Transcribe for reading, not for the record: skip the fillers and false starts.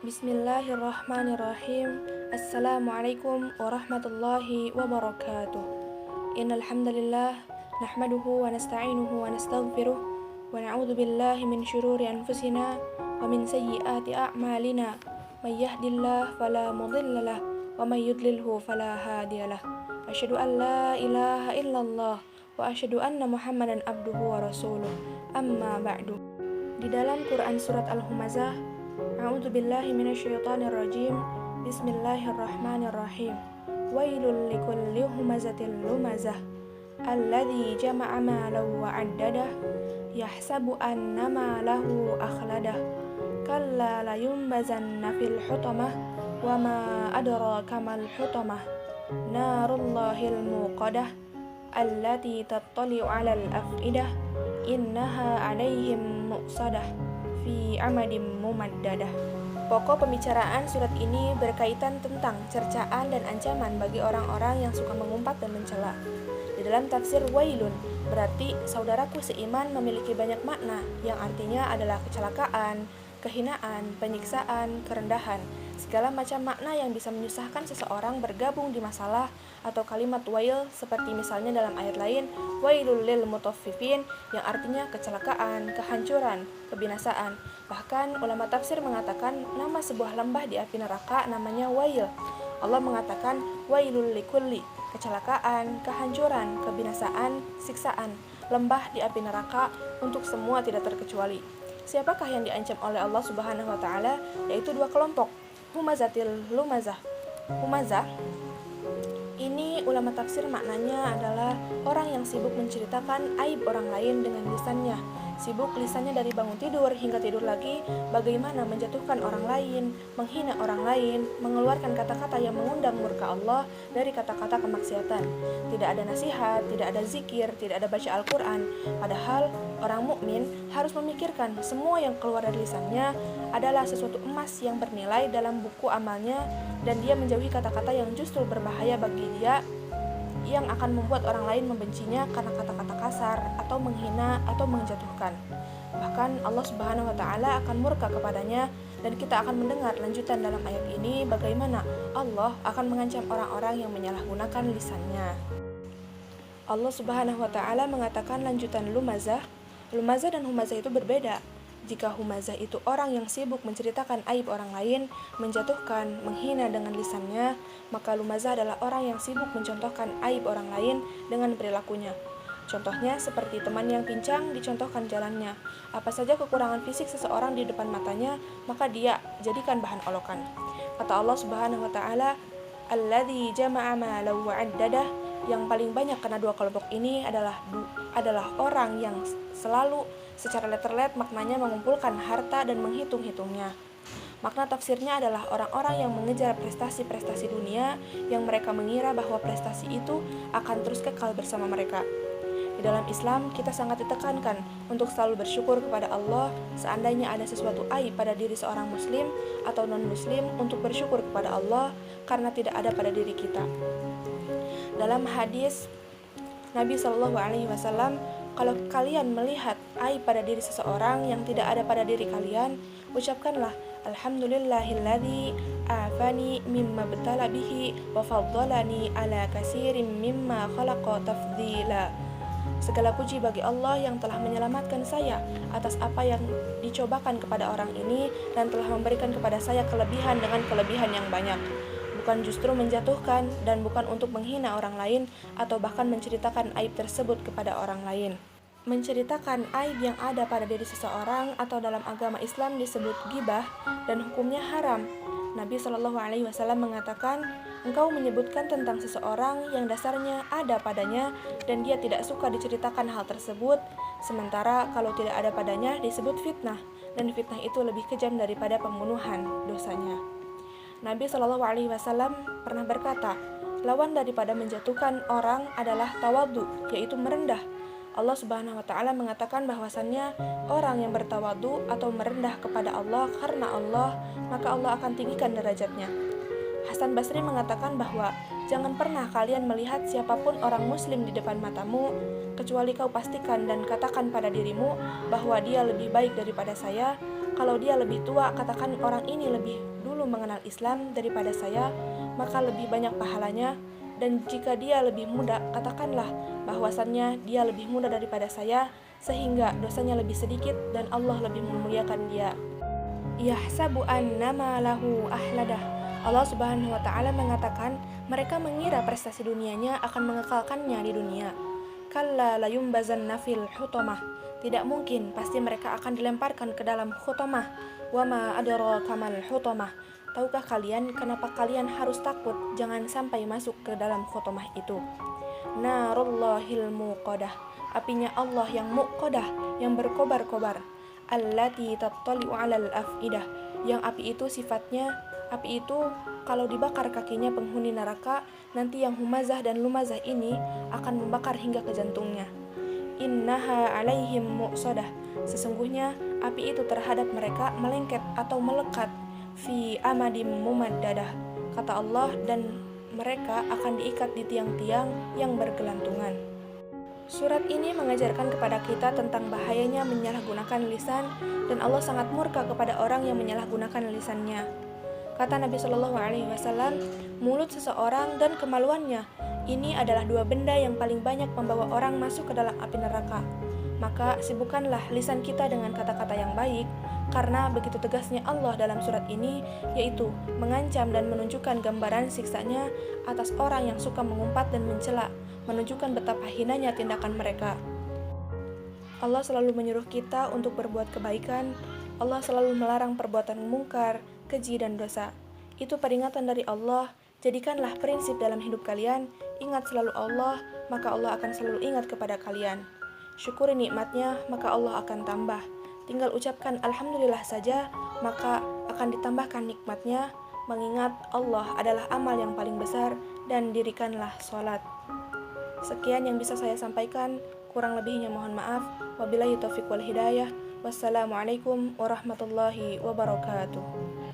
Bismillahirrahmanirrahim. Assalamualaikum warahmatullahi wabarakatuh. Innal hamdalillah nahmaduhu wa nasta'inuhu wa nastaghfiruh wa na'udzu billahi min syururi anfusina wa min sayyiati a'malina. May yahdihillahu fala mudilla lahu wa may yudlilhu fala hadiyalah. Asyhadu an la ilaha illallah wa asyhadu anna Muhammadan abduhu wa rasuluh. Amma ba'du. Di dalam Quran surat Al-Humazah, A'udzu billahi minasyaitonir rajim. Bismillahirrahmanirrahim. Wailul likulli humazatil lumazah alladzi jama'a malahu wa 'addadah yahsabu anna malahu akhladah kalla layumbazanna fil hutamah wa ma adraka mal hutamah narullahil muqadah allati tattali'u 'alal afidah innaha 'alaihim muqsadah fi amadim mumaddadah. Pokok pembicaraan surat ini berkaitan tentang cercaan dan ancaman bagi orang-orang yang suka mengumpat dan mencela. Di dalam tafsir wailun berarti saudaraku seiman memiliki banyak makna yang artinya adalah kecelakaan, kehinaan, penyiksaan, kerendahan. Segala macam makna yang bisa menyusahkan seseorang bergabung di masalah atau kalimat wail seperti misalnya dalam ayat lain wailul lil mutaffifin yang artinya kecelakaan, kehancuran, kebinasaan. Bahkan ulama tafsir mengatakan nama sebuah lembah di api neraka namanya wail. Allah mengatakan wailul likulli, kecelakaan, kehancuran, kebinasaan, siksaan, lembah di api neraka untuk semua tidak terkecuali. Siapakah yang diancam oleh Allah Subhanahu wa taala? Yaitu dua kelompok, humazatil lumazah. Humazah ini ulama tafsir maknanya adalah orang yang sibuk menceritakan aib orang lain dengan lisannya. Sibuk lisannya dari bangun tidur hingga tidur lagi, bagaimana menjatuhkan orang lain, menghina orang lain, mengeluarkan kata-kata yang mengundang murka Allah dari kata-kata kemaksiatan. Tidak ada nasihat, tidak ada zikir, tidak ada baca Al-Quran. Padahal orang mukmin harus memikirkan semua yang keluar dari lisannya adalah sesuatu emas yang bernilai dalam buku amalnya, dan dia menjauhi kata-kata yang justru berbahaya bagi dia, yang akan membuat orang lain membencinya karena kata-kata kasar atau menghina atau menjatuhkan. Bahkan Allah Subhanahu wa taala akan murka kepadanya, dan kita akan mendengar lanjutan dalam ayat ini bagaimana Allah akan mengancam orang-orang yang menyalahgunakan lisannya. Allah Subhanahu wa taala mengatakan lanjutan lumazah. Lumazah dan humazah itu berbeda. Jika humazah itu orang yang sibuk menceritakan aib orang lain, menjatuhkan, menghina dengan lisannya, maka lumazah adalah orang yang sibuk mencontohkan aib orang lain dengan perilakunya. Contohnya seperti teman yang pincang dicontohkan jalannya. Apa saja kekurangan fisik seseorang di depan matanya, maka dia jadikan bahan olokan. Kata Allah Subhanahu wa taala, alladzi jama'a malahu wa 'addadah, yang paling banyak karena dua kelompok ini adalah orang yang selalu secara letterlet maknanya mengumpulkan harta dan menghitung-hitungnya. Makna tafsirnya adalah orang-orang yang mengejar prestasi-prestasi dunia yang mereka mengira bahwa prestasi itu akan terus kekal bersama mereka. Di dalam Islam, kita sangat ditekankan untuk selalu bersyukur kepada Allah seandainya ada sesuatu aib pada diri seorang muslim atau non-muslim, untuk bersyukur kepada Allah karena tidak ada pada diri kita. Dalam hadis Nabi SAW, kalau kalian melihat aib pada diri seseorang yang tidak ada pada diri kalian, ucapkanlah alhamdulillahilladzi afani mimma btala bihi wa faddalani ala katsirin mimma khalaqa tafdila. Segala puji bagi Allah yang telah menyelamatkan saya atas apa yang dicobakan kepada orang ini dan telah memberikan kepada saya kelebihan dengan kelebihan yang banyak. Bukan justru menjatuhkan dan bukan untuk menghina orang lain atau bahkan menceritakan aib tersebut kepada orang lain. Menceritakan aib yang ada pada diri seseorang atau dalam agama Islam disebut ghibah dan hukumnya haram. Nabi SAW mengatakan, engkau menyebutkan tentang seseorang yang dasarnya ada padanya dan dia tidak suka diceritakan hal tersebut, sementara kalau tidak ada padanya disebut fitnah, dan fitnah itu lebih kejam daripada pembunuhan dosanya. Nabi SAW pernah berkata, lawan daripada menjatuhkan orang adalah tawadhu, yaitu merendah. Allah Subhanahu wa taala mengatakan bahwasannya orang yang bertawadhu atau merendah kepada Allah karena Allah, maka Allah akan tinggikan derajatnya. Hasan Basri mengatakan bahwa jangan pernah kalian melihat siapapun orang muslim di depan matamu, kecuali kau pastikan dan katakan pada dirimu bahwa dia lebih baik daripada saya. Kalau dia lebih tua, katakan orang ini lebih dahulu mengenal Islam daripada saya, maka lebih banyak pahalanya. Dan jika dia lebih muda, katakanlah bahwasannya dia lebih muda daripada saya, sehingga dosanya lebih sedikit dan Allah lebih memuliakan dia. Yahsabu annama lahu ahladah. Allah Subhanahu wa taala mengatakan, mereka mengira prestasi dunianya akan mengekalkannya di dunia. Kalla layumbazanna fil hutamah. Tidak mungkin, pasti mereka akan dilemparkan ke dalam hutamah. Wa ma adraka mal hutamah. Tahukah kalian kenapa kalian harus takut jangan sampai masuk ke dalam hutamah itu? Narullahil muqadah. Apinya Allah yang muqadah, yang berkobar-kobar. Allati tattali'u 'alal afidah. Yang api itu sifatnya, api itu kalau dibakar kakinya penghuni neraka, nanti yang humazah dan lumazah ini akan membakar hingga ke jantungnya. Innaha 'alaihim mu'sadah. Sesungguhnya api itu terhadap mereka melengket atau melekat fi amadim mumaddadah, kata Allah, dan mereka akan diikat di tiang-tiang yang bergelantungan. Surat ini mengajarkan kepada kita tentang bahayanya menyalahgunakan lisan, dan Allah sangat murka kepada orang yang menyalahgunakan lisannya. Kata Nabi Shallallahu Alaihi Wasallam, mulut seseorang dan kemaluannya ini adalah dua benda yang paling banyak membawa orang masuk ke dalam api neraka. Maka sibukkanlah lisan kita dengan kata-kata yang baik, karena begitu tegasnya Allah dalam surat ini, yaitu mengancam dan menunjukkan gambaran siksanya atas orang yang suka mengumpat dan mencela, menunjukkan betapa hinanya tindakan mereka. Allah selalu menyuruh kita untuk berbuat kebaikan. Allah selalu melarang perbuatan mungkar, keji, dan dosa. Itu peringatan dari Allah. Jadikanlah prinsip dalam hidup kalian, ingat selalu Allah, maka Allah akan selalu ingat kepada kalian. Syukuri nikmatnya, maka Allah akan tambah. Tinggal ucapkan Alhamdulillah saja, maka akan ditambahkan nikmatnya. Mengingat Allah adalah amal yang paling besar, dan dirikanlah sholat. Sekian yang bisa saya sampaikan, kurang lebihnya mohon maaf. Wabillahi taufiq wal hidayah. Wassalamualaikum warahmatullahi wabarakatuh.